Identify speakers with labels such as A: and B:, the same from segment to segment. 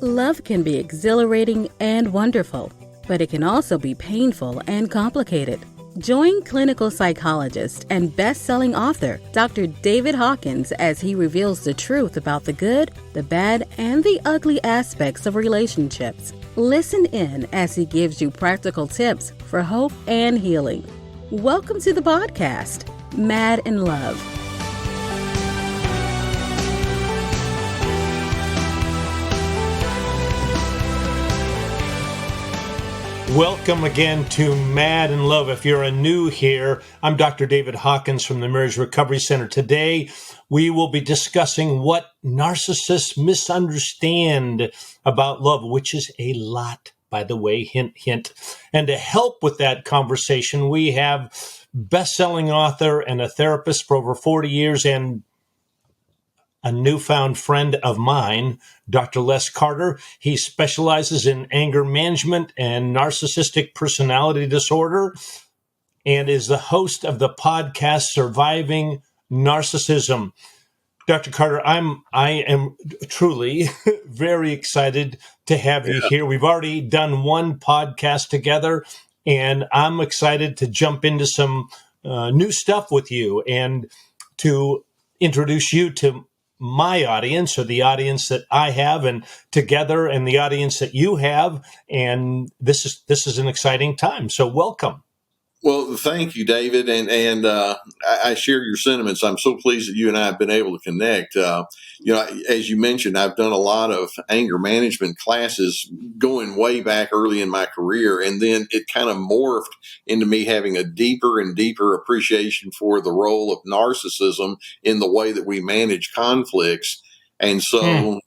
A: Love can be exhilarating and wonderful, but it can also be painful and complicated. Join clinical psychologist and best-selling author Dr. David Hawkins as he reveals the truth about the good, the bad, and the ugly aspects of relationships. Listen in as he gives you practical tips for hope and healing. Welcome to the podcast, Mad in Love.
B: Welcome again to Mad in Love. If you're new here, I'm Dr. David Hawkins from the Marriage Recovery Center. Today, we will be discussing what narcissists misunderstand about love, which is a lot, by the way, hint, hint. And to help with that conversation, we have best-selling author and a therapist for over 40 years and a newfound friend of mine, Dr. Les Carter. He specializes in anger management and narcissistic personality disorder and is the host of the podcast Surviving Narcissism. Dr. Carter, I am truly very excited to have you here. We've already done one podcast together, and I'm excited to jump into some new stuff with you and to introduce you to my audience, or the audience that I have, and together, and the audience that you have. And this is an exciting time. So welcome.
C: Well, thank you, David, and I share your sentiments. I'm so pleased that you and I have been able to connect. As you mentioned, I've done a lot of anger management classes going way back early in my career, and then it kind of morphed into me having a deeper and deeper appreciation for the role of narcissism in the way that we manage conflicts. And so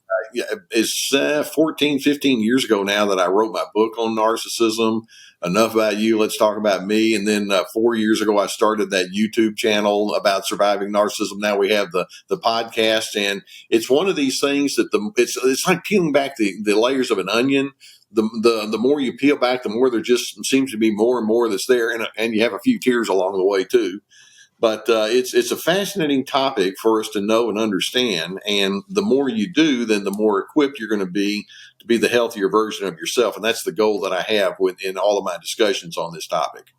C: it's 14, 15 years ago now that I wrote my book on narcissism. Enough about you. Let's talk about me. And then 4 years ago, I started that YouTube channel about surviving narcissism. Now we have the podcast, and it's one of these things that it's like peeling back the layers of an onion. The more you peel back, the more there just seems to be more and more that's there, and you have a few tears along the way too. But it's a fascinating topic for us to know and understand. And the more you do, then the more equipped you're going to be the healthier version of yourself. And that's the goal that I have in all of my discussions on this topic.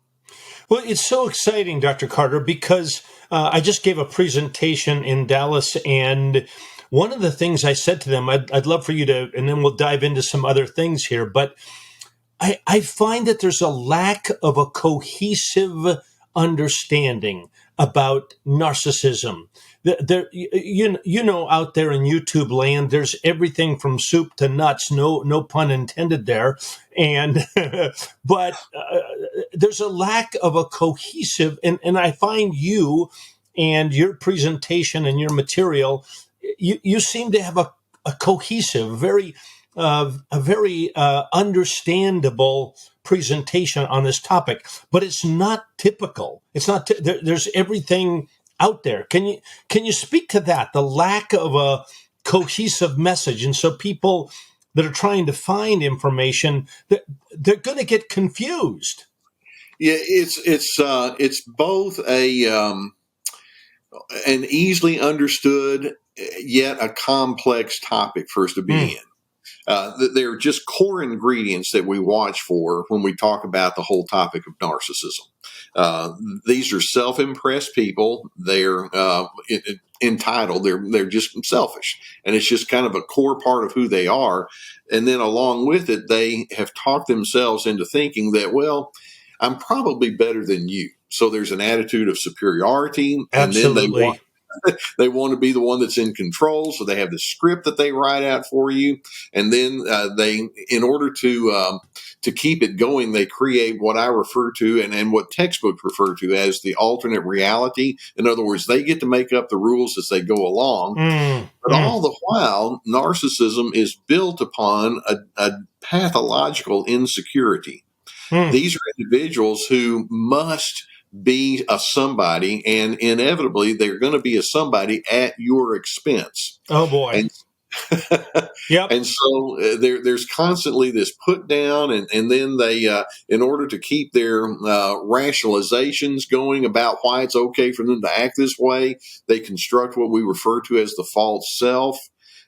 B: Well, it's so exciting, Dr. Carter, because I just gave a presentation in Dallas, and one of the things I said to them, I'd love for you to, and then we'll dive into some other things here, but I find that there's a lack of a cohesive understanding about narcissism. There, out there in YouTube land, there's everything from soup to nuts. No pun intended there. And but there's a lack of a cohesive, and I find you and your presentation and your material, you seem to have a cohesive, a very understandable presentation on this topic, but it's not typical. It's not. There's everything out there. Can you speak to that? The lack of a cohesive message, and so people that are trying to find information, they're going to get confused.
C: Yeah, it's both an easily understood yet a complex topic for us to be in. They're just core ingredients that we watch for when we talk about the whole topic of narcissism. These are self-impressed people. They're entitled. They're just selfish, and it's just kind of a core part of who they are. And then along with it, they have talked themselves into thinking that, well, I'm probably better than you. So there's an attitude of superiority.
B: Absolutely.
C: And then they want to be the one that's in control. So they have the script that they write out for you. And then in order to keep it going, they create what I refer to and what textbooks refer to as the alternate reality. In other words, they get to make up the rules as they go along. But all the while, narcissism is built upon a pathological insecurity. These are individuals who must be a somebody, and inevitably they're going to be a somebody at your expense.
B: Oh boy.
C: And,
B: yep.
C: And so there's constantly this put down, and then they, in order to keep their rationalizations going about why it's okay for them to act this way, they construct what we refer to as the false self.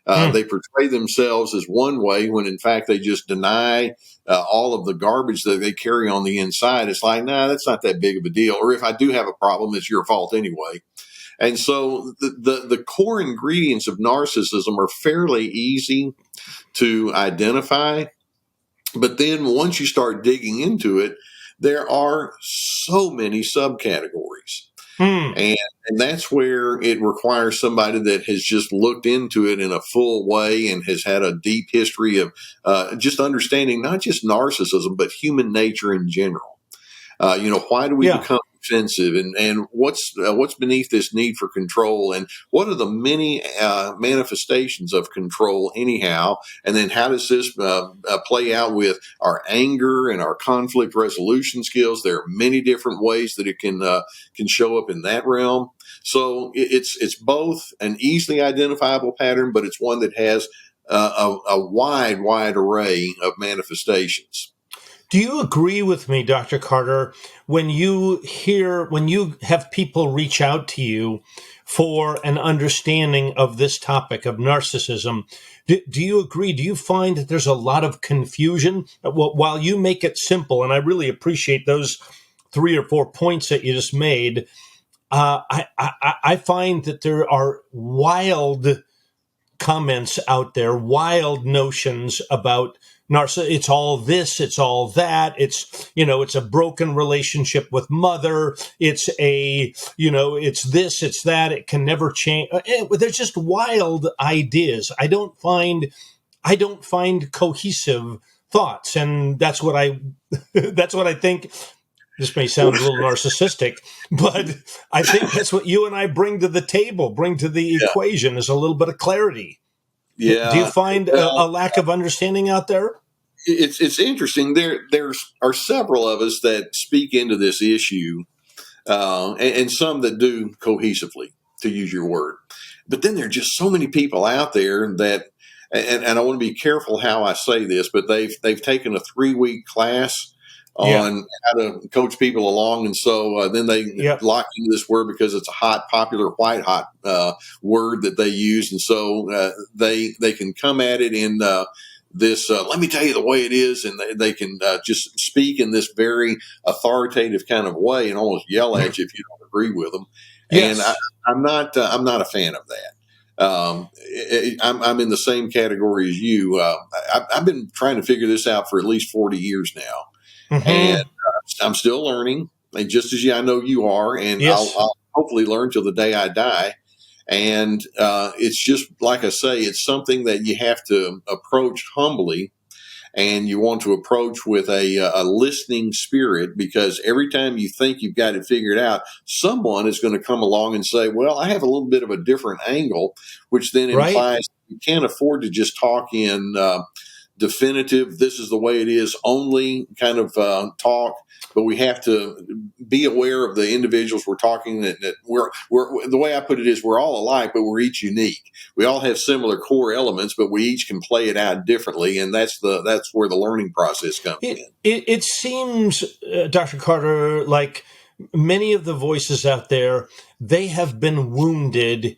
C: They portray themselves as one way when in fact they just deny all of the garbage that they carry on the inside. It's like, nah, that's not that big of a deal. Or if I do have a problem, it's your fault anyway. And so the core ingredients of narcissism are fairly easy to identify. But then once you start digging into it, there are so many subcategories. And that's where it requires somebody that has just looked into it in a full way and has had a deep history of just understanding not just narcissism, but human nature in general. Why do we become defensive, and what's beneath this need for control, and what are the many manifestations of control anyhow, and then how does this play out with our anger and our conflict resolution skills? There are many different ways that it can show up in that realm. So it's both an easily identifiable pattern, but it's one that has a wide array of manifestations.
B: Do you agree with me, Dr. Carter, when you have people reach out to you for an understanding of this topic of narcissism? Do you agree? Do you find that there's a lot of confusion? Well, while you make it simple, and I really appreciate those 3 or 4 points that you just made, I find that there are wild comments out there, wild notions about narcissism. It's all this, it's all that. It's a broken relationship with mother. It's this, it's that. It can never change. There's just wild ideas. I don't find cohesive thoughts, and that's what I think. This may sound a little narcissistic, but I think that's what you and I bring to the table, bring to the equation, is a little bit of clarity.
C: Yeah.
B: Do you find a lack of understanding out there?
C: It's interesting. There are several of us that speak into this issue, and some that do cohesively, to use your word. But then there are just so many people out there that, and I want to be careful how I say this, but they've taken a 3-week class on how to coach people along. And so then they lock into this word because it's a hot, popular, white hot word that they use. And so they can come at it in this, let me tell you the way it is. And they can just speak in this very authoritative kind of way and almost yell at you if you don't agree with them. Yes. And I'm not a fan of that. I'm in the same category as you. I've been trying to figure this out for at least 40 years now. Mm-hmm. And I'm still learning, and just as I know you are, and I'll hopefully learn till the day I die. And it's just, like I say, it's something that you have to approach humbly, and you want to approach with a listening spirit, because every time you think you've got it figured out, someone is going to come along and say, well, I have a little bit of a different angle, which then implies you can't afford to just talk in definitive, this is the way it is only kind of talk, but we have to be aware of the individuals we're talking, that we're the way I put it is we're all alike, but we're each unique. We all have similar core elements, but we each can play it out differently, and that's where the learning process comes in.
B: It seems, Dr. Carter, like many of the voices out there, they have been wounded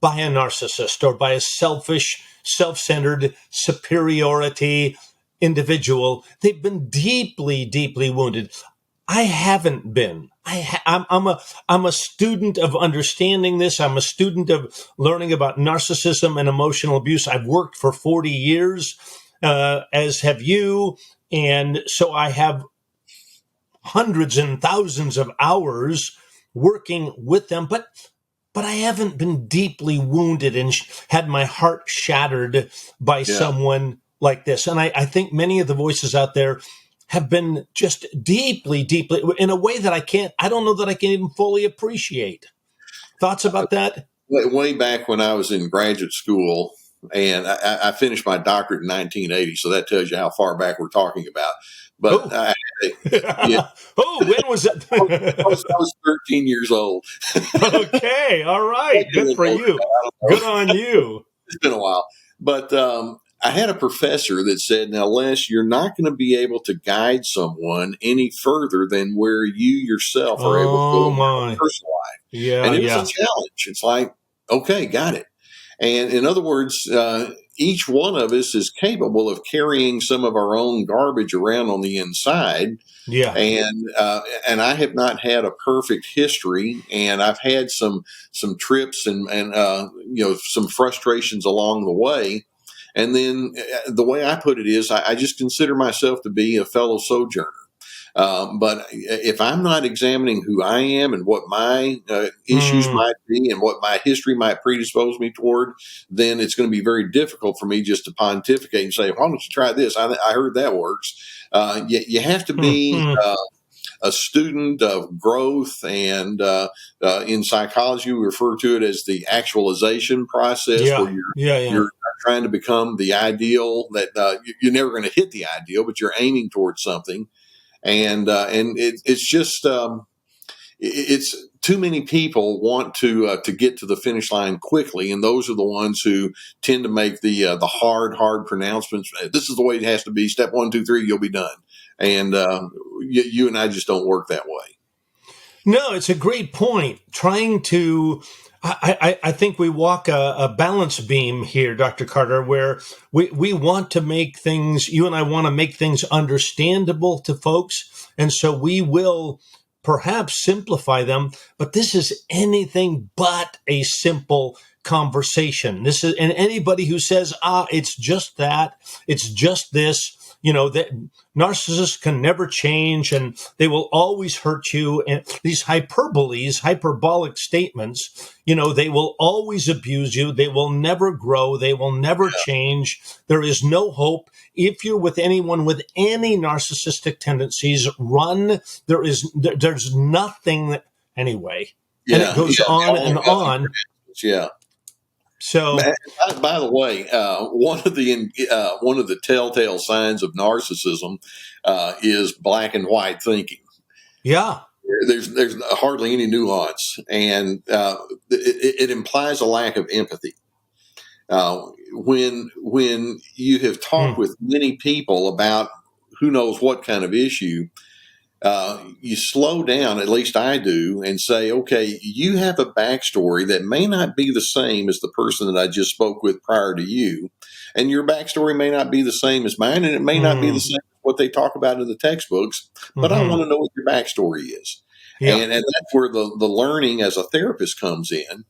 B: by a narcissist or by a selfish, self-centered, superiority individual. They've been deeply, deeply wounded. I haven't been. I'm a student of understanding this. I'm a student of learning about narcissism and emotional abuse. I've worked for 40 years, as have you. And so I have hundreds and thousands of hours working with them, but I haven't been deeply wounded and had my heart shattered by someone like this. And I think many of the voices out there have been just deeply, deeply, in a way that I don't know that I can even fully appreciate. Thoughts about that?
C: Way back when I was in graduate school, and I finished my doctorate in 1980, so that tells you how far back we're talking about. But
B: when was it?
C: I was 13 years old.
B: Okay, all right, good for you. Good on you.
C: It's been a while, but I had a professor that said, "Now, Les, you're not going to be able to guide someone any further than where you yourself are able to go in your personal life."
B: Yeah,
C: and it was a challenge. It's like, okay, got it. And in other words, each one of us is capable of carrying some of our own garbage around on the inside.
B: Yeah.
C: And I have not had a perfect history, and I've had some trips and some frustrations along the way. And then the way I put it is, I just consider myself to be a fellow sojourner. But if I'm not examining who I am and what my issues might be and what my history might predispose me toward, then it's going to be very difficult for me just to pontificate and say, why don't you try this? I heard that works. You have to be a student of growth, and in psychology, we refer to it as the actualization process, where you're trying to become the ideal that you're never going to hit the ideal, but you're aiming towards something. And it's just it's too many people want to get to the finish line quickly, and those are the ones who tend to make the hard pronouncements. This is the way it has to be. Step 1, 2, 3, you'll be done. And you and I just don't work that way.
B: No, it's a great point. Trying to, I think we walk a balance beam here, Dr. Carter, where we want to make things, you and I want to make things understandable to folks. And so we will perhaps simplify them, but this is anything but a simple conversation. This is, and anybody who says, it's just that, it's just this, that narcissists can never change and they will always hurt you. And these hyperbolic statements, they will always abuse you. They will never grow. They will never change. There is no hope. If you're with anyone with any narcissistic tendencies, run. There's nothing anyway. And it goes on and on.
C: Yeah.
B: So,
C: by the way, one of the telltale signs of narcissism is black and white thinking.
B: Yeah,
C: there's hardly any nuance, and it implies a lack of empathy. When you have talked with many people about who knows what kind of issue, you slow down, at least I do, and say, okay, you have a backstory that may not be the same as the person that I just spoke with prior to you. And your backstory may not be the same as mine, and it may not be the same as what they talk about in the textbooks, but I want to know what your backstory is. Yeah. And that's where the learning as a therapist comes in.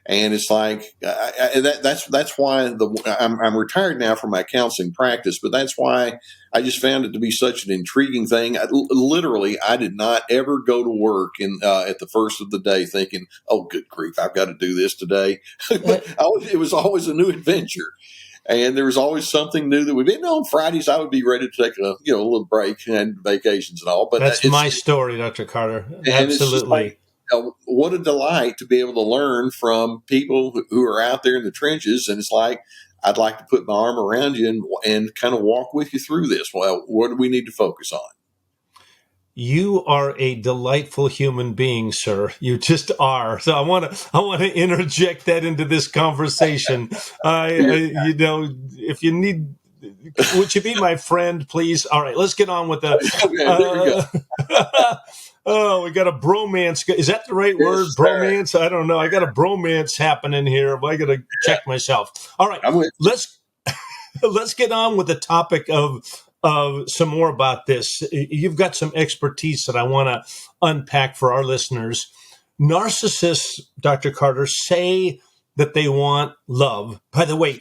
C: And it's like that's why I'm retired now from my counseling practice, but that's why I just found it to be such an intriguing thing. I did not ever go to work at the first of the day thinking, "Oh, good grief, I've got to do this today." But it was always a new adventure, and there was always something new that we did. On Fridays, I would be ready to take a little break and vacations and all. But
B: that's my story, Dr. Carter. Absolutely.
C: What a delight to be able to learn from people who are out there in the trenches. And it's like, I'd like to put my arm around you and kind of walk with you through this. Well, what do we need to focus on?
B: You are a delightful human being, sir. You just are. So I want to interject that into this conversation. If you need, would you be my friend, please? All right, let's get on with the.
C: Okay, there we go.
B: Oh, we got a bromance. Is that the right word? Bromance? I don't know. I got a bromance happening here. I got to check myself. All right, let's get on with the topic of some more about this. You've got some expertise that I want to unpack for our listeners. Narcissists, Dr. Carter, say that they want love. By the way,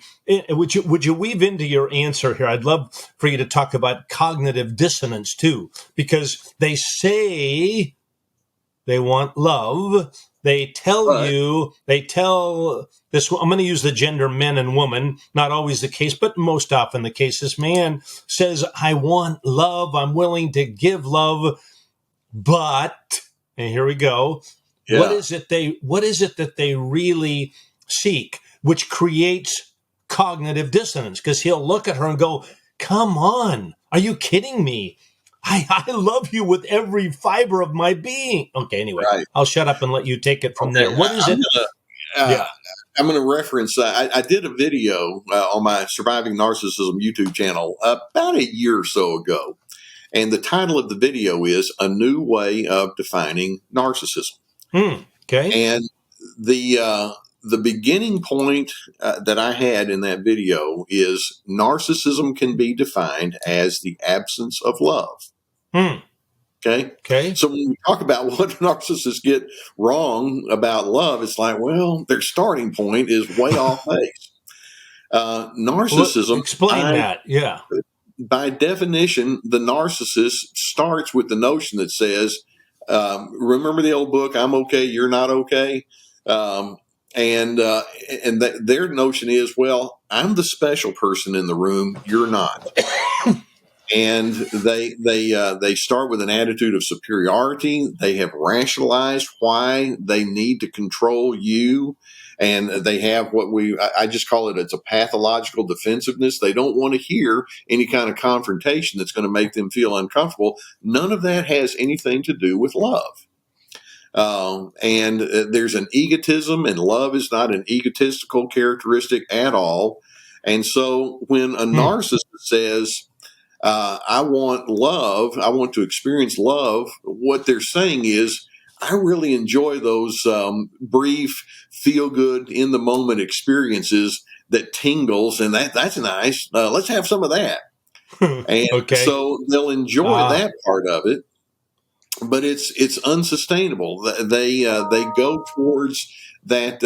B: would you weave into your answer here? I'd love for you to talk about cognitive dissonance too, because they say they want love. They tell this, I'm going to use the gender men and woman, not always the case, but most often the case. This man says, I want love. I'm willing to give love, but, and here we go. Yeah. What is it that they really seek, which creates cognitive dissonance? Because he'll look at her and go, come on, are you kidding me? I love you with every fiber of my being. Okay, anyway, right. I'll shut up and let you take it from there. What is it?
C: I'm going to reference, I did a video on my Surviving Narcissism YouTube channel about a year or so ago. And the title of the video is A New Way of Defining Narcissism.
B: Okay.
C: And the the beginning point that I had in that video is narcissism can be defined as the absence of love.
B: Hmm.
C: Okay.
B: Okay.
C: So when we talk about what narcissists get wrong about love, it's like, well, their starting point is way off base.
B: Well,
C: Narcissism,
B: explain that. Yeah.
C: by definition, the narcissist starts with the notion that says, remember the old book, I'm okay, you're not okay? Um, and their notion is, well, I'm the special person in the room, you're not. And they start with an attitude of superiority. They have rationalized why they need to control you, and they have I just call it's a pathological defensiveness. They don't want to hear any kind of confrontation that's going to make them feel uncomfortable. None of that has anything to do with love. And there's an egotism, and love is not an egotistical characteristic at all. And so when a narcissist says, I want love, I want to experience love, what they're saying is, I really enjoy those brief, feel good, in the moment experiences that tingles, and that's nice. Let's have some of that. And
B: Okay.
C: so they'll enjoy that part of it, but it's unsustainable. They go towards that.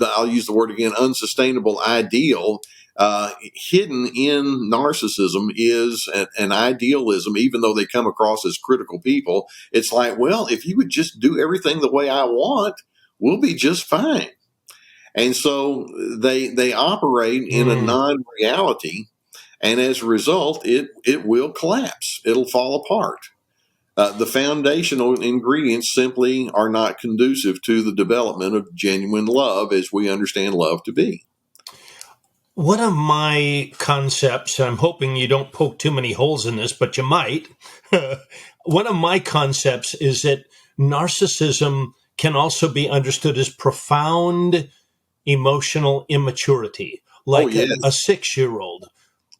C: I'll use the word again, unsustainable ideal. Hidden in narcissism is an idealism, even though they come across as critical people. It's like, well, if you would just do everything the way I want, we'll be just fine. And so they operate in a non-reality, and as a result, it will collapse. It'll fall apart. The foundational ingredients simply are not conducive to the development of genuine love as we understand love to be.
B: One of my concepts, and I'm hoping you don't poke too many holes in this, but you might. One of my concepts is that narcissism can also be understood as profound emotional immaturity, like
C: yes.
B: a 6-year-old.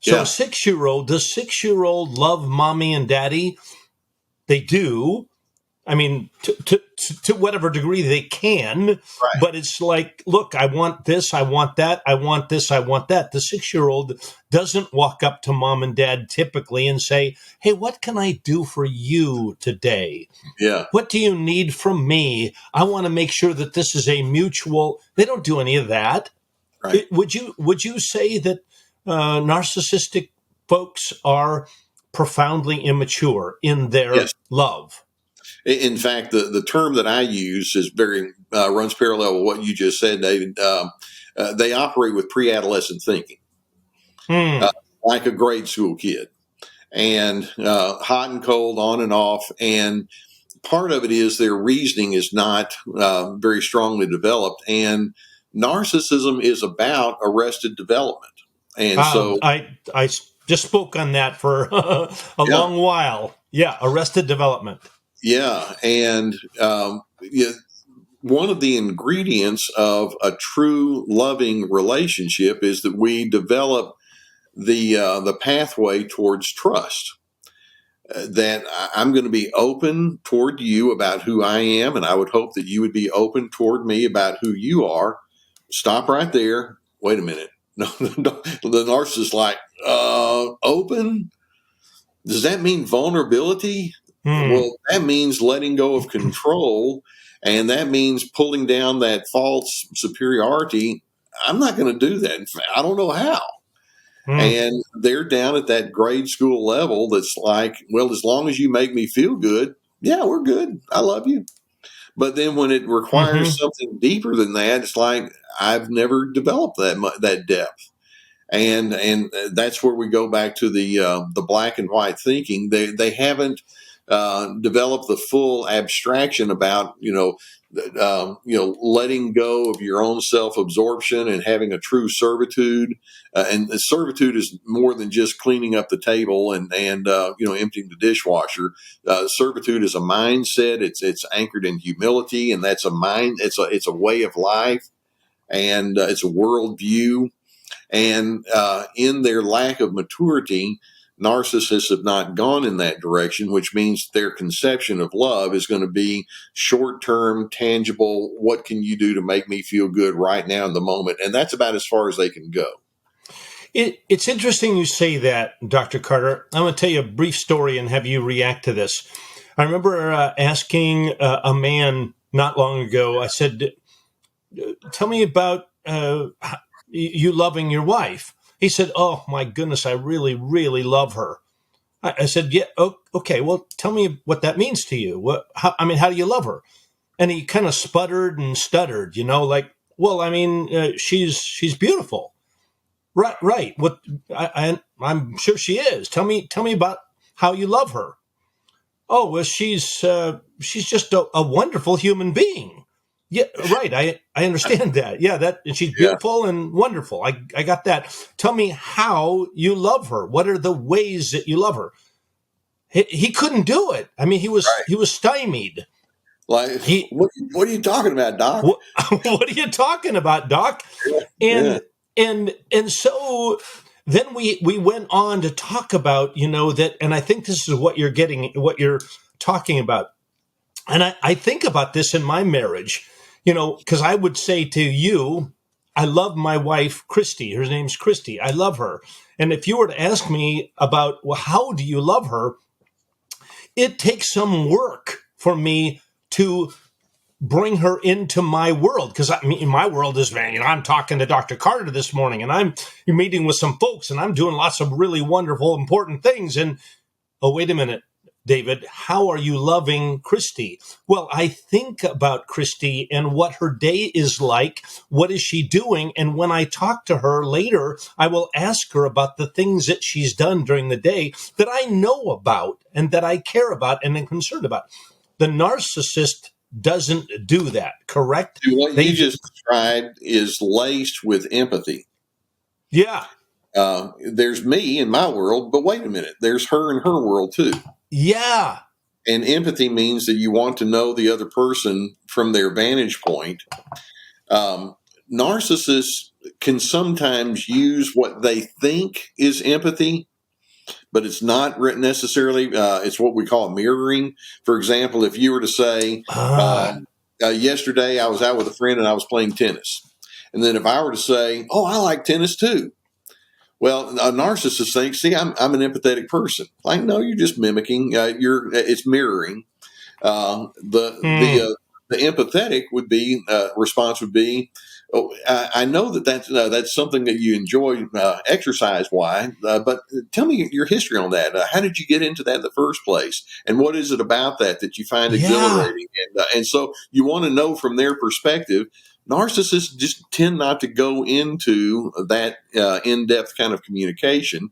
B: So
C: Yeah.
B: a 6-year-old, does 6-year-old love mommy and daddy? They do. I mean, to whatever degree they can,
C: Right.
B: but it's like, look, I want this, I want that, I want this, I want that. The 6-year-old doesn't walk up to mom and dad typically and say, hey, what can I do for you today?
C: Yeah.
B: What do you need from me? I want to make sure that this is a mutual. They don't do any of that.
C: Right.
B: Would you say that narcissistic folks are profoundly immature in their love?
C: In fact, the term that I use is very runs parallel with what you just said, David. They operate with pre-adolescent thinking, like a grade school kid, and hot and cold, on and off. And part of it is their reasoning is not very strongly developed, and narcissism is about arrested development. And so
B: I just spoke on that for a long while. Yeah, arrested development.
C: Yeah, and one of the ingredients of a true loving relationship is that we develop the pathway towards trust. That I'm going to be open toward you about who I am, and I would hope that you would be open toward me about who you are. Stop right there. Wait a minute. No, the narcissist is like, open? Does that mean vulnerability? Well, that means letting go of control, and that means pulling down that false superiority. I'm not going to do that. In fact, I don't know how. And they're down at that grade school level that's like, well, as long as you make me feel good, yeah, we're good. I love you. But then when it requires something deeper than that, it's like, I've never developed that depth. And that's where we go back to the black and white thinking. They haven't developed the full abstraction about letting go of your own self absorption and having a true servitude. And servitude is more than just cleaning up the table and emptying the dishwasher. Servitude is a mindset. It's anchored in humility, and that's a mind. It's a way of life, and it's a worldview. And in their lack of maturity, narcissists have not gone in that direction, which means their conception of love is going to be short-term, tangible. What can you do to make me feel good right now in the moment? And that's about as far as they can go.
B: It's interesting you say that, Dr. Carter. I'm going to tell you a brief story and have you react to this. I remember asking a man not long ago, I said, tell me about you loving your wife. He said, oh, my goodness, I really, really love her. I said, yeah, okay, well, tell me what that means to you. How do you love her? And he kind of sputtered and stuttered, like, well, she's beautiful. Right. What I'm sure she is. Tell me about how you love her. Oh, well, she's just a wonderful human being. Yeah, right. I understand that. Yeah, and she's beautiful and wonderful. I got that. Tell me how you love her. What are the ways that you love her? He couldn't do it. I mean, he was stymied.
C: Like, what are you talking about, Doc?
B: What are you talking about, Doc? And so then we went on to talk about, that, and I think this is what you're talking about. And I think about this in my marriage, because I would say to you, I love my wife, Christy. Her name's Christy. I love her. And if you were to ask me about, well, how do you love her? It takes some work for me to bring her into my world, because my world is, I'm talking to Dr. Carter this morning, and I'm meeting with some folks, and I'm doing lots of really wonderful, important things. And oh, wait a minute, David, how are you loving Christy? Well, I think about Christy and what her day is like. What is she doing? And when I talk to her later, I will ask her about the things that she's done during the day that I know about and that I care about and am concerned about. The narcissist doesn't do that, correct?
C: What you just described is laced with empathy.
B: Yeah.
C: There's me in my world, but wait a minute, there's her in her world too.
B: Yeah.
C: And empathy means that you want to know the other person from their vantage point. Narcissists can sometimes use what they think is empathy, but it's not necessarily. It's what we call mirroring. For example, if you were to say, yesterday I was out with a friend and I was playing tennis. And then if I were to say, oh, I like tennis too. Well, a narcissist thinks, see, I'm an empathetic person. Like, no, you're just mimicking. It's mirroring. The empathetic would be response would be, oh, I know that's something that you enjoy exercise wise, but tell me your history on that. How did you get into that in the first place, and what is it about that you find exhilarating? And so you want to know from their perspective. Narcissists just tend not to go into that in-depth kind of communication.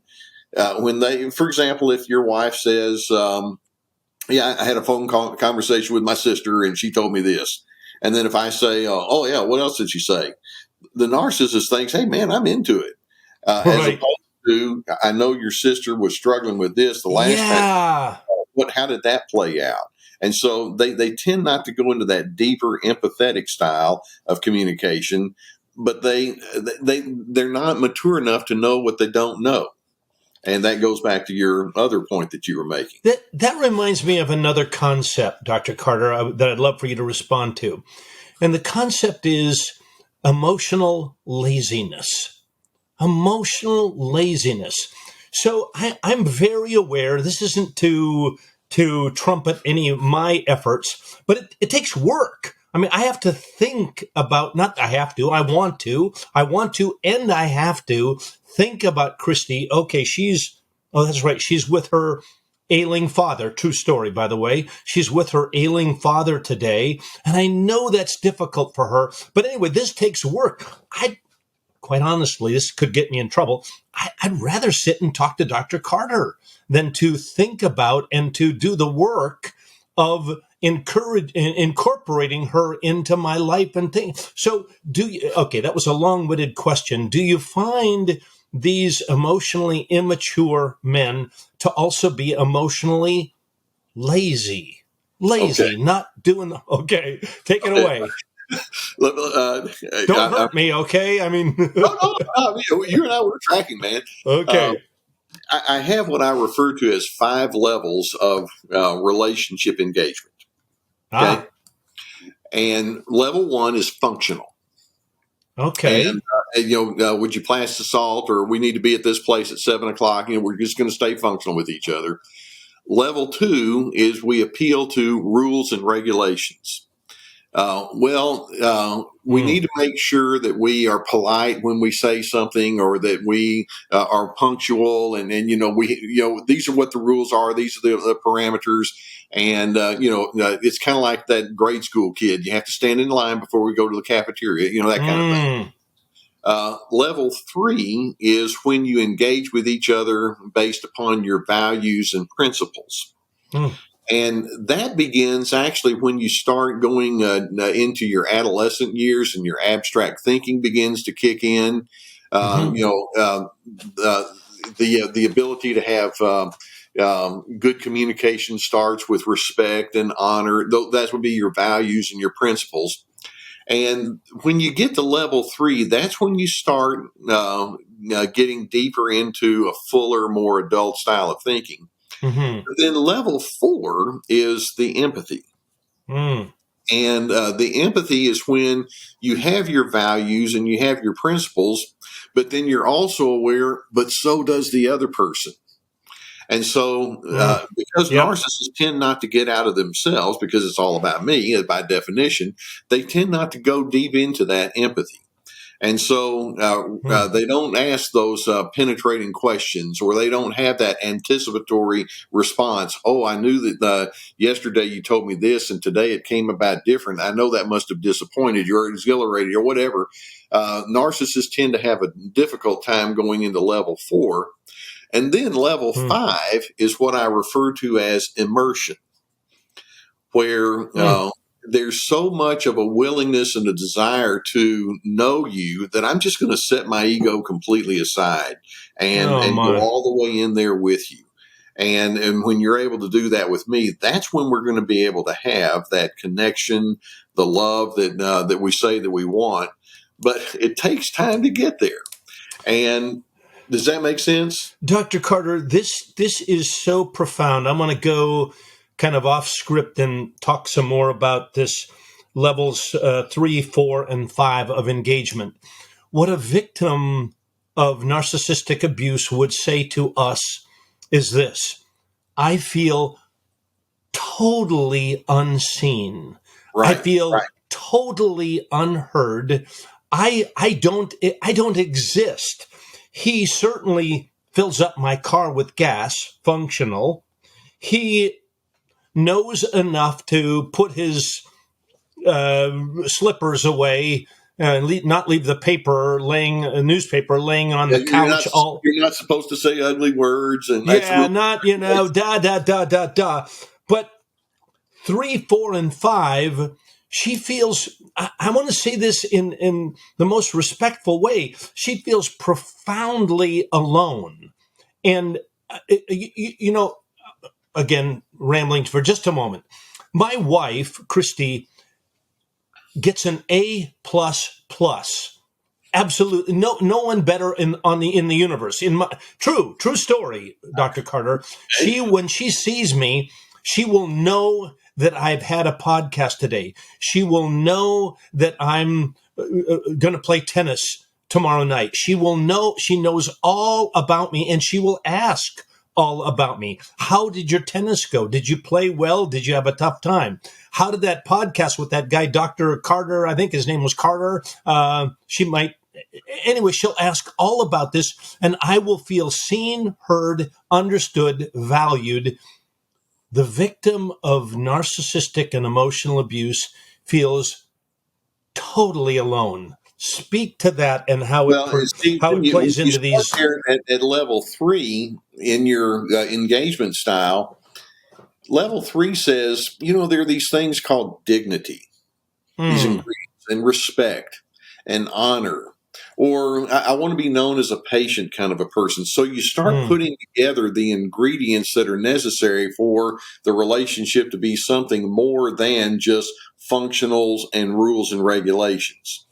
C: When they, for example, if your wife says, yeah, I had a phone conversation with my sister and she told me this. And then if I say, oh yeah, what else did she say? The narcissist thinks, hey man, I'm into it. As opposed to, I know your sister was struggling with this the last time. How did that play out? And so they tend not to go into that deeper empathetic style of communication, but they're not mature enough to know what they don't know. And that goes back to your other point that you were making.
B: That reminds me of another concept, Dr. Carter, that I'd love for you to respond to. And the concept is emotional laziness. Emotional laziness. So I'm very aware, this isn't to trumpet any of my efforts, but it takes work. I mean, I have to think about, not I have to, I want to, and I have to think about Christy. Okay, that's right, she's with her ailing father. True story, by the way. She's with her ailing father today, and I know that's difficult for her. But anyway, this takes work. Quite honestly, this could get me in trouble. I'd rather sit and talk to Dr. Carter than to think about and to do the work of incorporating her into my life and things. So that was a long-winded question. Do you find these emotionally immature men to also be emotionally lazy? Okay. Not doing, take it away. Don't hurt me, okay? I mean,
C: no, you and I were tracking, man.
B: Okay.
C: I have what I refer to as 5 levels of relationship engagement. Okay. And level 1 is functional.
B: Okay.
C: And, would you pass the salt, or we need to be at this place at 7:00? We're just going to stay functional with each other. Level 2 is we appeal to rules and regulations. We need to make sure that we are polite when we say something, or that we are punctual, and these are what the rules are. These are the parameters, and it's kind of like that grade school kid. You have to stand in line before we go to the cafeteria. That kind of thing. Level 3 is when you engage with each other based upon your values and principles. And that begins actually when you start going into your adolescent years, and your abstract thinking begins to kick in. The ability to have good communication starts with respect and honor. That would be your values and your principles. And when you get to level 3, that's when you start getting deeper into a fuller, more adult style of thinking. Then level 4 is the empathy. And the empathy is when you have your values and you have your principles, but then you're also aware, but so does the other person. And so because narcissists tend not to get out of themselves, because it's all about me by definition, they tend not to go deep into that empathy. And so they don't ask those penetrating questions, or they don't have that anticipatory response. Oh, I knew that yesterday you told me this, and today it came about different. I know that must have disappointed you, or exhilarated you, or whatever. Narcissists tend to have a difficult time going into level 4. And then level 5 is what I refer to as immersion, where there's so much of a willingness and a desire to know you that I'm just going to set my ego completely aside and go all the way in there with you. And when you're able to do that with me, that's when we're going to be able to have that connection, the love that we say that we want. But it takes time to get there. And does that make sense?
B: Dr. Carter, this is so profound. I'm going to go kind of off script and talk some more about this levels 3, 4, and 5 of engagement. What a victim of narcissistic abuse would say to us is this: I feel totally unseen.
C: Right,
B: I feel totally unheard. I don't exist. He certainly fills up my car with gas, functional. He knows enough to put his slippers away and not leave the newspaper laying on the couch.
C: You're not supposed to say ugly words, and
B: da. But 3, 4, and 5, she feels. I want to say this in the most respectful way. She feels profoundly alone, and again, rambling for just a moment. My wife, Christy, gets an A++. Absolutely, no one better in the universe. True story, Dr. Carter. When she sees me, she will know that I've had a podcast today. She will know that I'm going to play tennis tomorrow night. She will know. She knows all about me, and she will ask all about me. How did your tennis go? Did you play well? Did you have a tough time? How did that podcast with that guy, Dr. Carter, I think his name was Carter, anyway, she'll ask all about this, and I will feel seen, heard, understood, valued. The victim of narcissistic and emotional abuse feels totally alone. Speak to that and how it plays into these.
C: Here at level 3 in your engagement style, level 3 says, there are these things called dignity, these ingredients, and respect and honor. Or I want to be known as a patient kind of a person. So you start putting together the ingredients that are necessary for the relationship to be something more than just functionals and rules and regulations.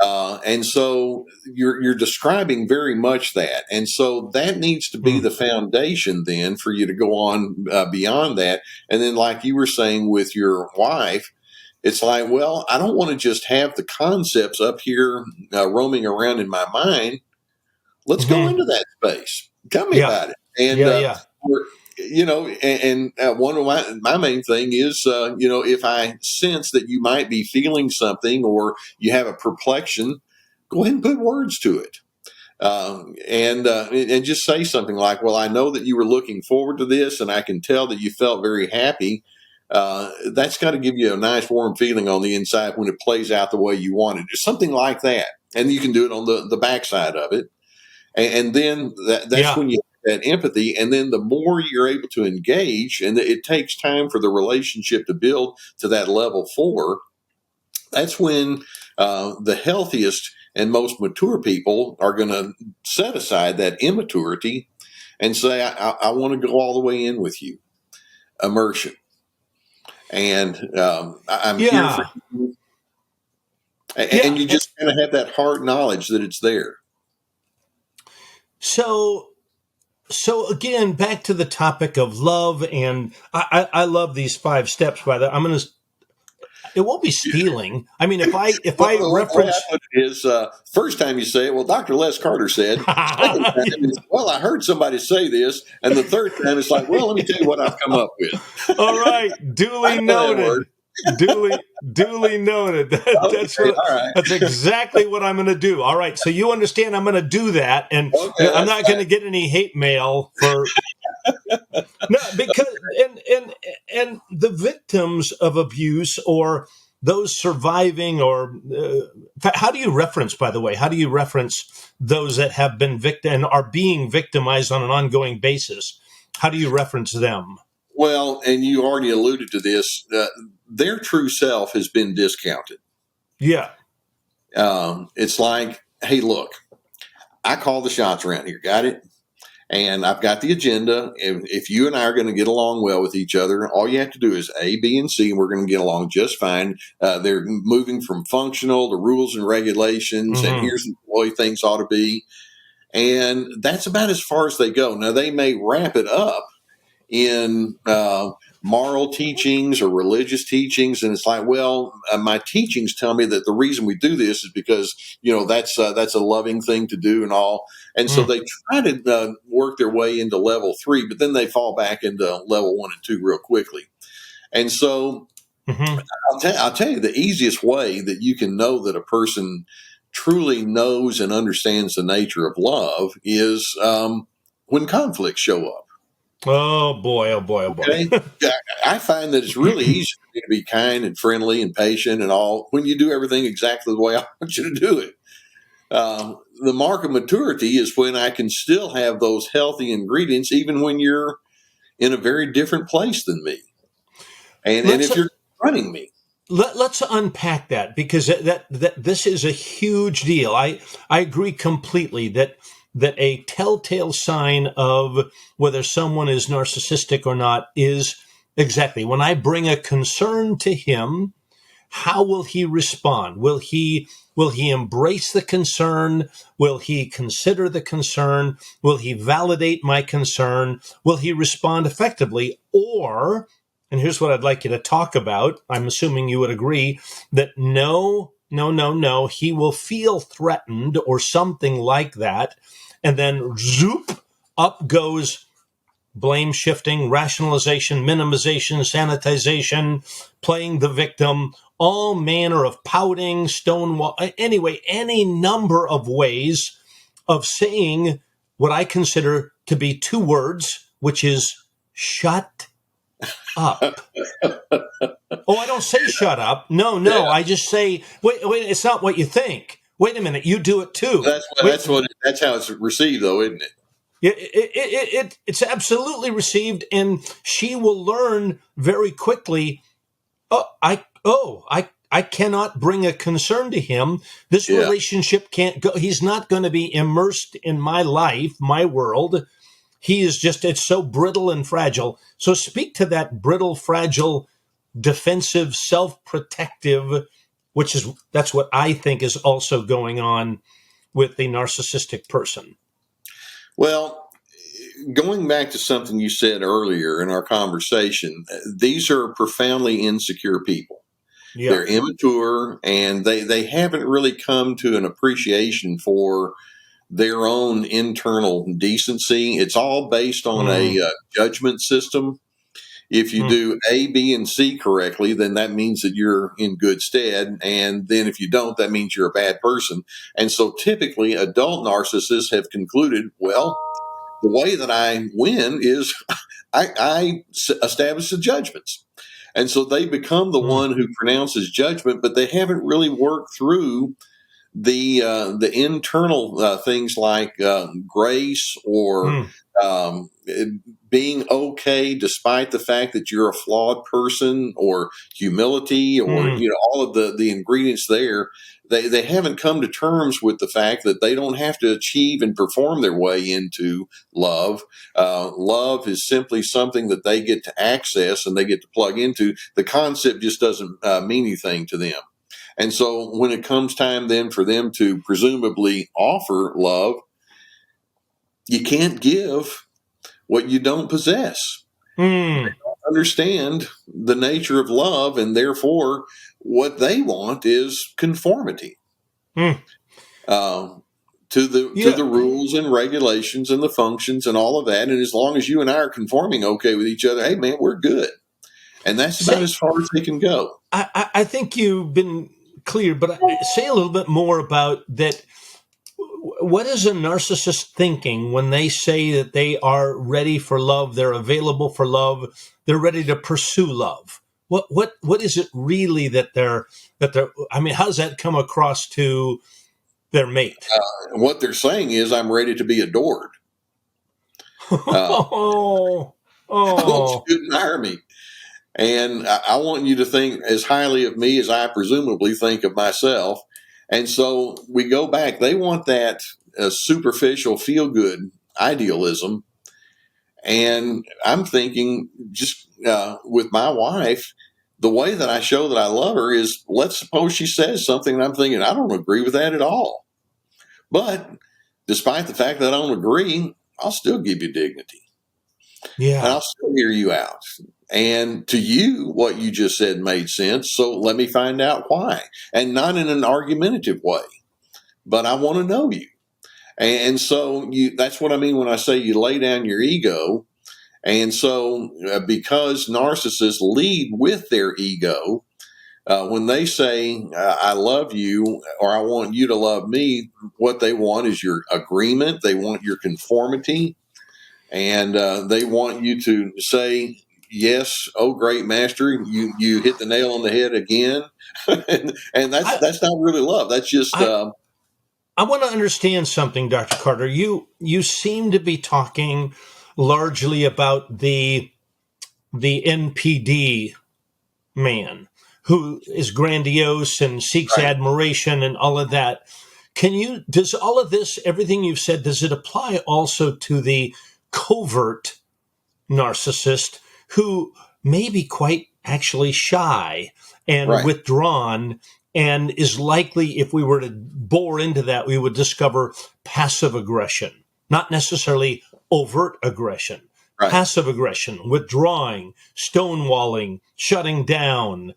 C: And so you're describing very much that. And so that needs to be the foundation then for you to go on beyond that. And then, like you were saying with your wife, it's like, well, I don't want to just have the concepts up here roaming around in my mind. Let's go into that space. Tell me about it. And, one of my main thing is, if I sense that you might be feeling something or you have a perplexion, go ahead and put words to it. And just say something like, well, I know that you were looking forward to this and I can tell that you felt very happy. That's got to give you a nice warm feeling on the inside when it plays out the way you wanted it. Something like that. And you can do it on the backside of it. And then that's when you have that empathy. And then the more you're able to engage, and it takes time for the relationship to build to that level 4, that's when the healthiest and most mature people are going to set aside that immaturity and say, I want to go all the way in with you. Immersion. And I'm here for you. And you just kind of have that hard knowledge that it's there.
B: So again, back to the topic of love, and I love these 5 steps. By the way, it won't be stealing. I mean, if I reference
C: is first time you say it, well, Dr. Les Carter said. Second time is, well, I heard somebody say this, and the third time it's like, well, let me tell you what I've come up with.
B: All right, duly noted. Duly noted. That's exactly what I'm going to do. All right, so you understand I'm going to do that, and I'm not going to get any hate mail for no, because and the victims of abuse or those surviving, or how do you reference? By the way, how do you reference those that have been victim and are being victimized on an ongoing basis? How do you reference them?
C: Well, and you already alluded to this. Their true self has been discounted.
B: Yeah.
C: It's like, hey, look, I call the shots around here. Got it? And I've got the agenda. If you and I are going to get along well with each other, all you have to do is A, B, and C, and we're going to get along just fine. They're moving from functional to rules and regulations, and here's the way things ought to be. And that's about as far as they go. Now, they may wrap it up in moral teachings or religious teachings, and it's like, well, my teachings tell me that the reason we do this is because that's a loving thing to do and all, and so they try to work their way into level 3, but then they fall back into level 1 and 2 real quickly. And so I'll tell you the easiest way that you can know that a person truly knows and understands the nature of love is when conflicts show up.
B: Oh boy, oh boy, oh boy.
C: Okay? I find that it's really easy for me to be kind and friendly and patient and all when you do everything exactly the way I want you to do it. The mark of maturity is when I can still have those healthy ingredients even when you're in a very different place than me. And if you're running me.
B: Let's unpack that, because that this is a huge deal. I agree completely that a telltale sign of whether someone is narcissistic or not is exactly when I bring a concern to him, how will he respond? Will he embrace the concern? Will he consider the concern? Will he validate my concern? Will he respond effectively? Or, and here's what I'd like you to talk about, I'm assuming you would agree, that no, he will feel threatened or something like that, and then zoop, up goes blame shifting, rationalization, minimization, sanitization, playing the victim, all manner of pouting, stonewall, anyway, any number of ways of saying what I consider to be 2 words, which is shut up. Oh, I don't say shut up. No, I just say, wait, it's not what you think. Wait a minute, you do it too.
C: That's how it's received, though, isn't it?
B: It's absolutely received, and she will learn very quickly. I cannot bring a concern to him. This relationship can't go. He's not going to be immersed in my life, my world. He is just, it's so brittle and fragile. So speak to that brittle, fragile, defensive, self-protective that's what I think is also going on with the narcissistic person.
C: Well, going back to something you said earlier in our conversation, these are profoundly insecure people.
B: Yeah.
C: They're immature, and they haven't really come to an appreciation for their own internal decency. It's all based on a judgment system. If you do A, B, and C correctly, then that means that you're in good stead. And then if you don't, that means you're a bad person. And so typically adult narcissists have concluded, well, the way that I win is I establish the judgments. And so they become the one who pronounces judgment, but they haven't really worked through the internal things like grace or being okay despite the fact that you're a flawed person, or humility, or all of the ingredients there. They haven't come to terms with the fact that they don't have to achieve and perform their way into love. Love is simply something that they get to access and they get to plug into. The concept just doesn't mean anything to them. And so when it comes time then for them to presumably offer love, you can't give what you don't possess. They don't understand the nature of love, and therefore what they want is conformity to the rules and regulations and the functions and all of that. And as long as you and I are conforming okay with each other, hey man, we're good. And that's about as far as they can go.
B: I think you've been clear, but say a little bit more about that. What is a narcissist thinking when they say that they are ready for love, they're available for love, they're ready to pursue love? What is it really that they're I mean, how does that come across to their mate?
C: What they're saying is, I'm ready to be adored. I want you to admire me. And I want you to think as highly of me as I presumably think of myself. And so we go back. They want that superficial feel-good idealism. And I'm thinking, just with my wife, the way that I show that I love her is, let's suppose she says something and I'm thinking, I don't agree with that at all. But despite the fact that I don't agree, I'll still give you dignity.
B: Yeah.
C: And I'll still hear you out. And to you, what you just said made sense. So let me find out why. And not in an argumentative way, but I want to know you. And so that's what I mean when I say you lay down your ego. And so because narcissists lead with their ego, when they say, I love you, or I want you to love me, what they want is your agreement. They want your conformity. And they want you to say, yes, oh, great master, you hit the nail on the head again. and that's not really love. That's just...
B: I want to understand something, Dr. Carter. You seem to be talking largely about the NPD man who is grandiose and seeks admiration and all of that. Does all of this, everything you've said, does it apply also to the covert narcissist who may be quite actually shy and withdrawn, and is likely, if we were to bore into that, we would discover passive aggression, not necessarily overt aggression. Passive aggression, withdrawing, stonewalling, shutting down,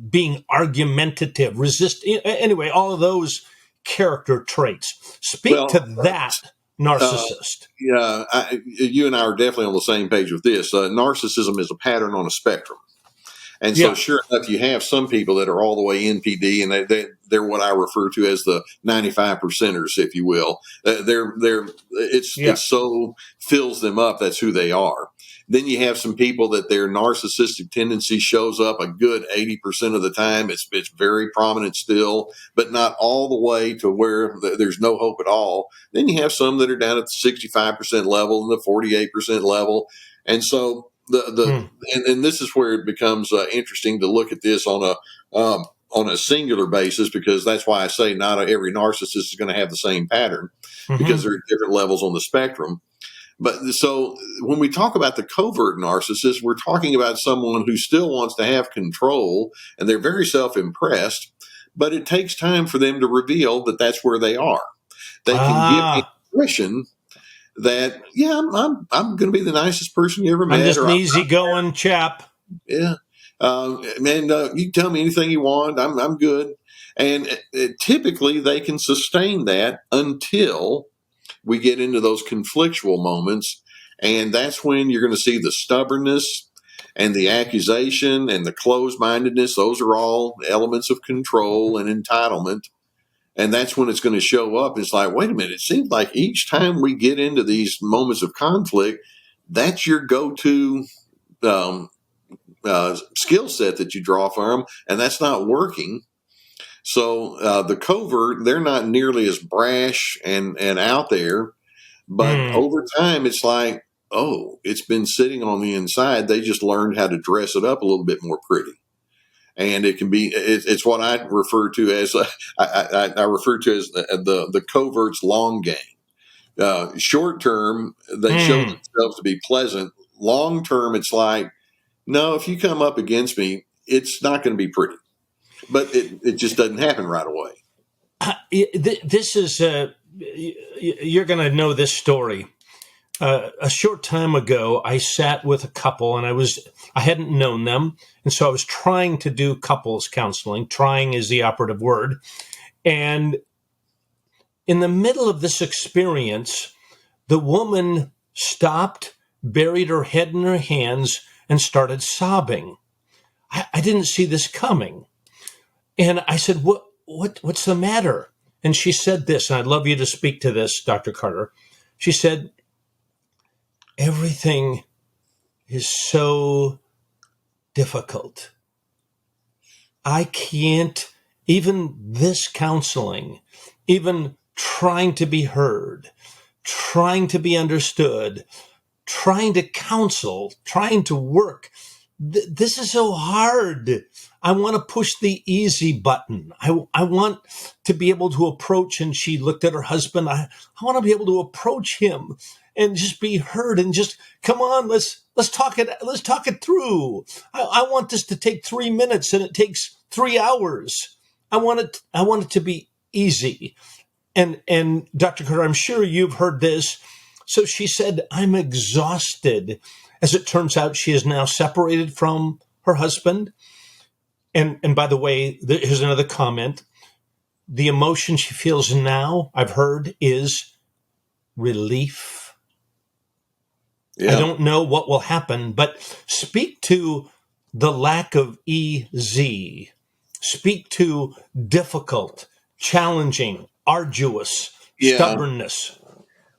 B: being argumentative, anyway, all of those character traits. Speak to that narcissist.
C: You and I are definitely on the same page with this. Narcissism is a pattern on a spectrum. And so sure enough, you have some people that are all the way NPD, and they're what I refer to as the 95%ers, if you will. It so fills them up. That's who they are. Then you have some people that their narcissistic tendency shows up a good 80% of the time. It's very prominent still, but not all the way to where there's no hope at all. Then you have some that are down at the 65% level and the 48% level. And so and this is where it becomes interesting to look at this on a singular basis, because that's why I say not every narcissist is going to have the same pattern, because there are different levels on the spectrum. But so when we talk about the covert narcissist, we're talking about someone who still wants to have control, and they're very self-impressed, but it takes time for them to reveal that that's where they are. They can give the
B: Ah,
C: impression that, yeah, I'm going to be the nicest person you ever
B: I'm
C: met,
B: just
C: or
B: an easygoing chap.
C: yeah, man, you can tell me anything you want. I'm good, and typically they can sustain that until we get into those conflictual moments, and that's when you're going to see the stubbornness and the accusation and the closed-mindedness. Those are all elements of control and entitlement. And that's when it's going to show up. It's like, wait a minute, it seems like each time we get into these moments of conflict, that's your go-to skill set that you draw from, and that's not working. So the covert, they're not nearly as brash and out there, but
B: Hmm.
C: over time, it's like, oh, it's been sitting on the inside. They just learned how to dress it up a little bit more pretty. And it can be, it's what I refer to as, I refer to as the covert's long game. Short term, they show
B: Hmm.
C: themselves to be pleasant. Long term, it's like, no, if you come up against me, it's not going to be pretty. But it just doesn't happen right away.
B: This is, you're going to know this story. A short time ago, I sat with a couple, and I hadn't known them, and so I was trying to do couples counseling. Trying is the operative word. And in the middle of this experience, the woman stopped, buried her head in her hands, and started sobbing. I didn't see this coming. And I said, what's the matter? And she said this, and I'd love you to speak to this, Dr. Carter. She said, everything is so difficult. I can't, even this counseling, even trying to be heard, trying to be understood, trying to counsel, trying to work. This is so hard. I want to push the easy button. I want to be able to approach, and she looked at her husband. I want to be able to approach him and just be heard and just come on, let's talk it through. I want this to take 3 minutes and it takes 3 hours. I want it to be easy. And Dr. Carter, I'm sure you've heard this. So she said, I'm exhausted. As it turns out, she is now separated from her husband. And by the way, here's another comment. The emotion she feels now, I've heard, is relief.
C: Yeah.
B: I don't know what will happen, but speak to the lack of easy. Speak to difficult, challenging, arduous,
C: Yeah.
B: stubbornness.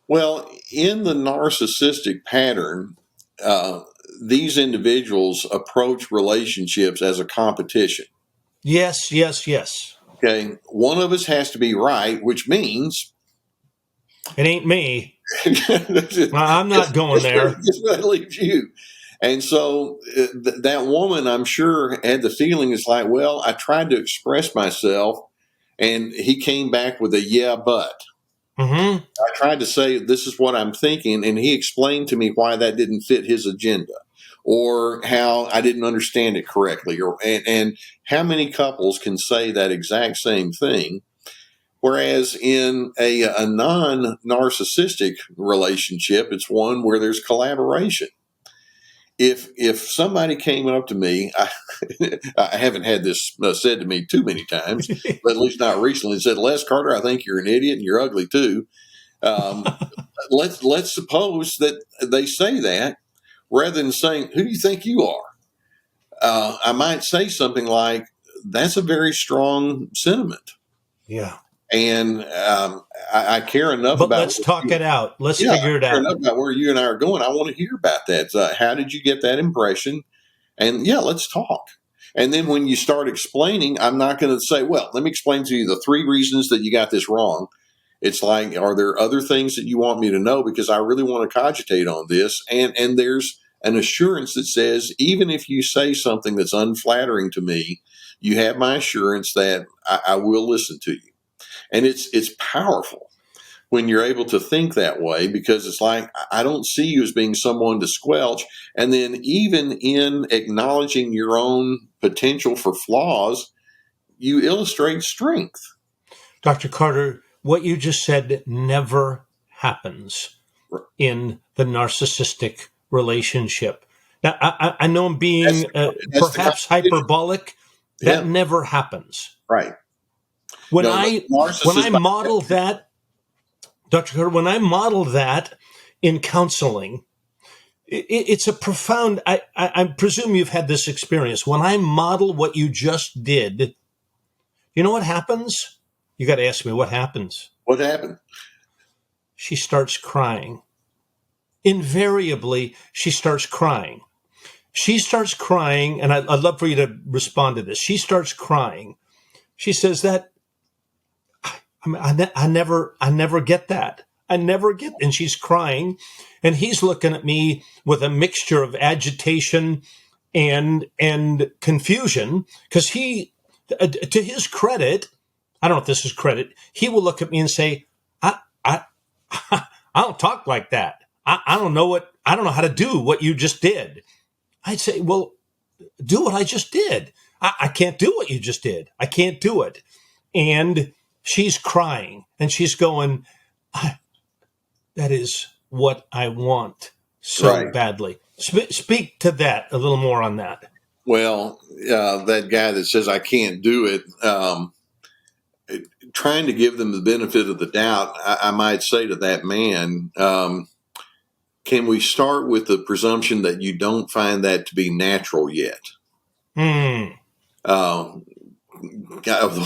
C: Well, in the narcissistic pattern, uh, these individuals approach relationships as a competition.
B: Yes, yes, yes.
C: Okay. One of us has to be right, which means
B: It ain't me.
C: guess
B: I'm not going there.
C: where that leaves you. And so that woman, I'm sure, had the feeling it's like, well, I tried to express myself, and he came back with a yeah, but.
B: Mm-hmm.
C: I tried to say, this is what I'm thinking, and he explained to me why that didn't fit his agenda, or how I didn't understand it correctly, and how many couples can say that exact same thing. Whereas in a non-narcissistic relationship, it's one where there's collaboration. If somebody came up to me, I haven't had this said to me too many times, but at least not recently, and said, Les Carter, I think you're an idiot and you're ugly too. Um, let's suppose that they say that rather than saying, who do you think you are? I might say something like, that's a very strong sentiment.
B: Yeah.
C: And I care enough
B: But
C: about
B: let's talk it out. Let's
C: yeah,
B: figure it
C: I care
B: out.
C: enough about where you and I are going. I want to hear about that. How did you get that impression? And yeah, let's talk. And then when you start explaining, I'm not going to say, well, let me explain to you the 3 reasons that you got this wrong. It's like, are there other things that you want me to know? Because I really want to cogitate on this. And there's an assurance that says, even if you say something that's unflattering to me, you have my assurance that I will listen to you. And it's powerful when you're able to think that way, because it's like, I don't see you as being someone to squelch. And then even in acknowledging your own potential for flaws, you illustrate strength.
B: Dr. Carter, what you just said never happens in the narcissistic relationship. Now, I know I'm being
C: That's the
B: perhaps
C: competition.
B: hyperbolic. That
C: Yeah,
B: never happens.
C: right.
B: When
C: No, the
B: I
C: narcissist.
B: model that, Dr. Carter, when I model that in counseling, it's a profound. I presume you've had this experience. When I model what you just did, you know what happens? You got to ask me what happens.
C: What happened?
B: She starts crying. Invariably, she starts crying. She starts crying, and I'd love for you to respond to this. She starts crying. She says that I never get that. I never get, and she's crying, and he's looking at me with a mixture of agitation and confusion because he, to his credit, I don't know if this is credit, he will look at me and say, I I don't talk like that. I don't know how to do what you just did. I'd say, well, do what I just did. I can't do what you just did. I can't do it. And she's crying and she's going, that is what I want so
C: Right.
B: badly. Speak to that a little more on that.
C: Well, that guy that says I can't do it, trying to give them the benefit of the doubt, I might say to that man, can we start with the presumption that you don't find that to be natural yet?
B: Hmm.
C: The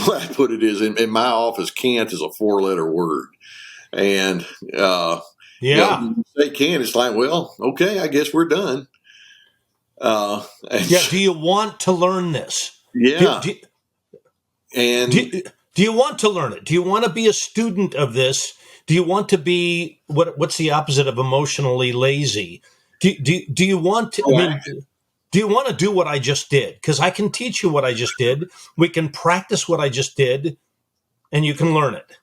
C: way I put it is, in my office, can't is a 4-letter word. And,
B: Yeah.
C: you say can't, it's like, well, okay, I guess we're done.
B: Yeah. Do you want to learn this?
C: Yeah.
B: Do you want to learn it? Do you want to be a student of this? Do you want to be what's the opposite of emotionally lazy? Do you want to? I mean, do you want to do what I just did? Because I can teach you what I just did. We can practice what I just did, and you can learn it.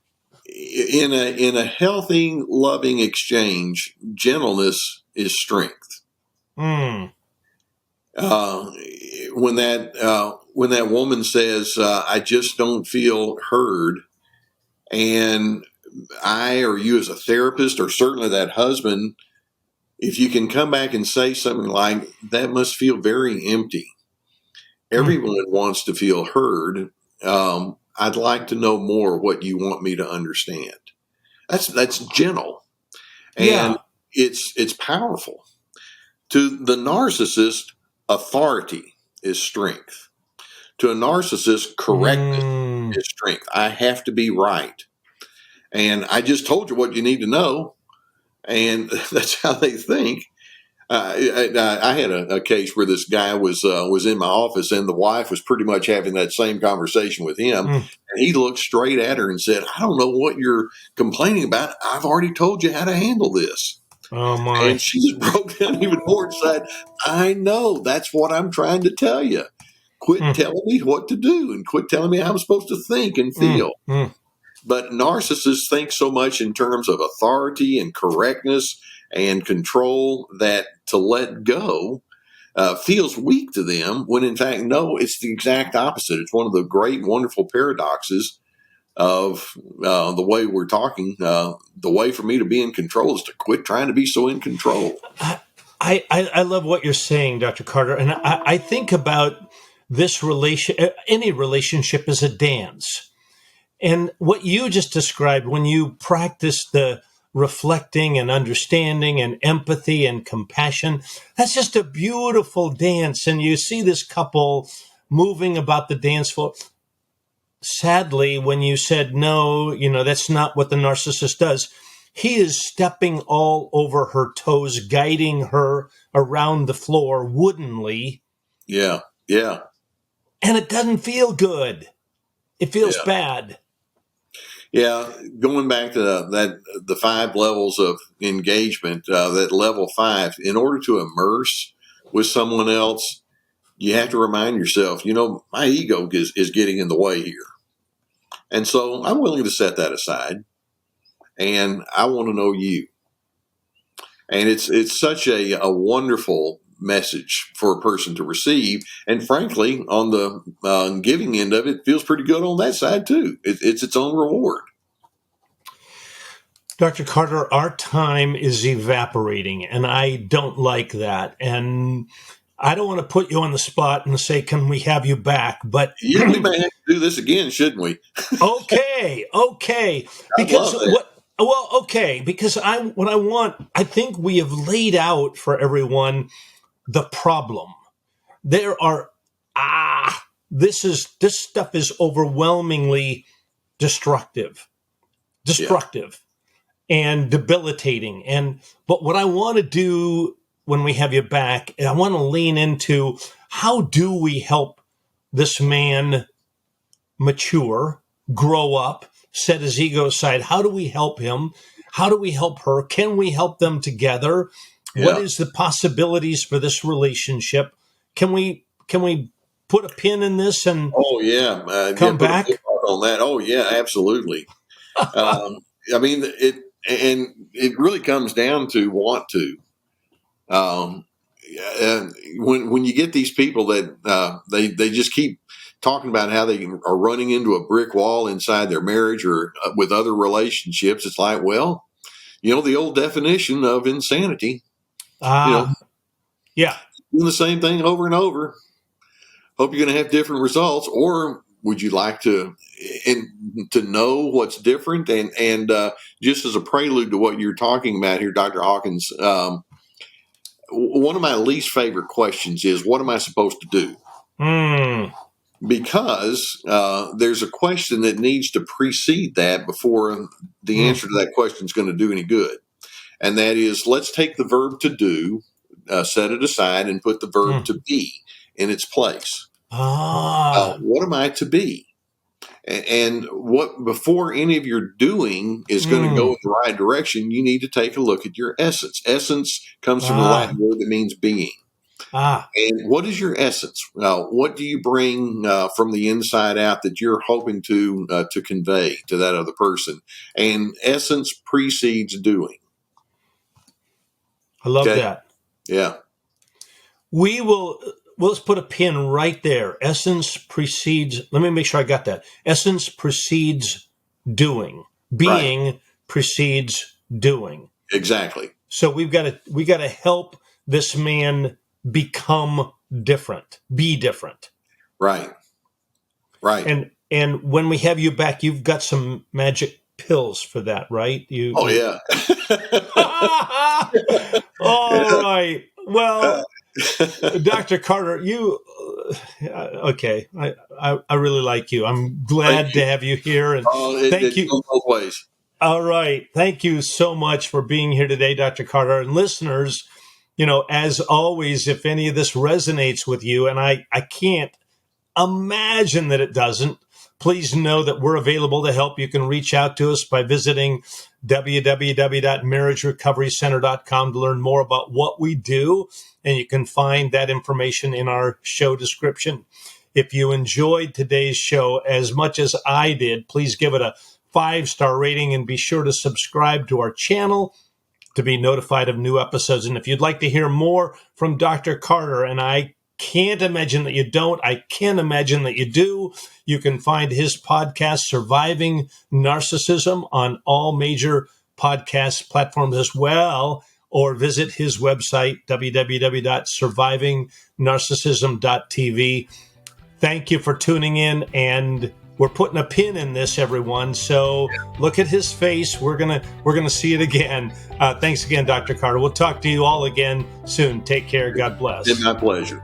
C: In a healthy, loving exchange, gentleness is strength.
B: Hmm.
C: When that woman says, "I just don't feel heard," and I or you as a therapist, or certainly that husband, if you can come back and say something like, "That must feel very empty." Everyone wants to feel heard. I'd like to know more what you want me to understand. That's gentle, and
B: Yeah.
C: it's powerful. To the narcissist, authority is strength. To a narcissist, correctness is strength. I have to be right, and I just told you what you need to know, and that's how they think. I had a case where this guy was in my office, and the wife was pretty much having that same conversation with him. And he looked straight at her and said, "I don't know what you're complaining about. I've already told you how to handle this."
B: Oh my.
C: And she just broke down even more and said, "I know. That's what I'm trying to tell you. Quit telling me what to do and quit telling me how I'm supposed to think and feel." But narcissists think so much in terms of authority and correctness and control that to let go feels weak to them, when in fact, no, it's the exact opposite. It's one of the great, wonderful paradoxes of the way we're talking. The way for me to be in control is to quit trying to be so in control.
B: I love what you're saying, Dr. Carter. And I think about this any relationship as a dance. And what you just described, when you practice the reflecting and understanding and empathy and compassion, that's just a beautiful dance. And you see this couple moving about the dance floor. Sadly, when you said, no, that's not what the narcissist does. He is stepping all over her toes, guiding her around the floor woodenly.
C: Yeah. Yeah.
B: And it doesn't feel good. It feels
C: Yeah.
B: bad.
C: Yeah, going back to the 5 levels of engagement, that level 5, in order to immerse with someone else, you have to remind yourself, my ego is getting in the way here. And so I'm willing to set that aside, and I want to know you. And it's such a wonderful message for a person to receive. And frankly, on the giving end of it, feels pretty good on that side too. It's its own reward.
B: Dr. Carter, our time is evaporating, and I don't like that. And I don't want to put you on the spot and say, can we have you back? But
C: yeah, we may have to do this again, shouldn't we?
B: Okay. Because because I think we have laid out for everyone the problem. There are this stuff is overwhelmingly destructive and debilitating. But what I want to do when we have you back, I want to lean into how do we help this man mature, grow up, set his ego aside? How do we help him? How do we help her? Can we help them together? Yeah. What is the possibilities for this relationship? Can we put a pin in this and come back
C: on that? Oh yeah, absolutely. I mean, it really comes down to want to. When you get these people that they just keep talking about how they are running into a brick wall inside their marriage or with other relationships, it's like, well, the old definition of insanity.
B: Yeah,
C: doing the same thing over and over. Hope you're going to have different results, or would you like to know what's different? And just as a prelude to what you're talking about here, Dr. Hawkins, one of my least favorite questions is, what am I supposed to do? Because there's a question that needs to precede that before the answer to that question is going to do any good. And that is, let's take the verb to do, set it aside, and put the verb to be in its place. What am I to be? And what before any of your doing is going to go in the right direction, you need to take a look at your essence. Essence comes from the Latin word that means being. And what is your essence? What do you bring from the inside out that you're hoping to convey to that other person? And essence precedes doing.
B: I love that.
C: Yeah.
B: Let's put a pin right there. Essence precedes, let me make sure I got that. Essence precedes doing. Being precedes doing.
C: Exactly.
B: So we got to help this man become different, be different.
C: Right.
B: And when we have you back, you've got some magic pills for that, right?
C: Yeah.
B: All right. Well, Dr. Carter, okay. I really like you. I'm glad to have you here, and thank you.
C: Both ways.
B: All right. Thank you so much for being here today, Dr. Carter. And listeners, as always, if any of this resonates with you, and I can't imagine that it doesn't, please know that we're available to help. You can reach out to us by visiting www.marriagerecoverycenter.com to learn more about what we do. And you can find that information in our show description. If you enjoyed today's show as much as I did, please give it a 5-star rating and be sure to subscribe to our channel to be notified of new episodes. And if you'd like to hear more from Dr. Carter, and I can't imagine that you don't, I can imagine that you do, you can find his podcast, Surviving Narcissism, on all major podcast platforms as well, or visit his website, www.survivingnarcissism.tv. Thank you for tuning in, and we're putting a pin in this, everyone. So look at his face. We're gonna see it again. Thanks again, Dr. Carter. We'll talk to you all again soon. Take care. God bless.
C: It's my pleasure.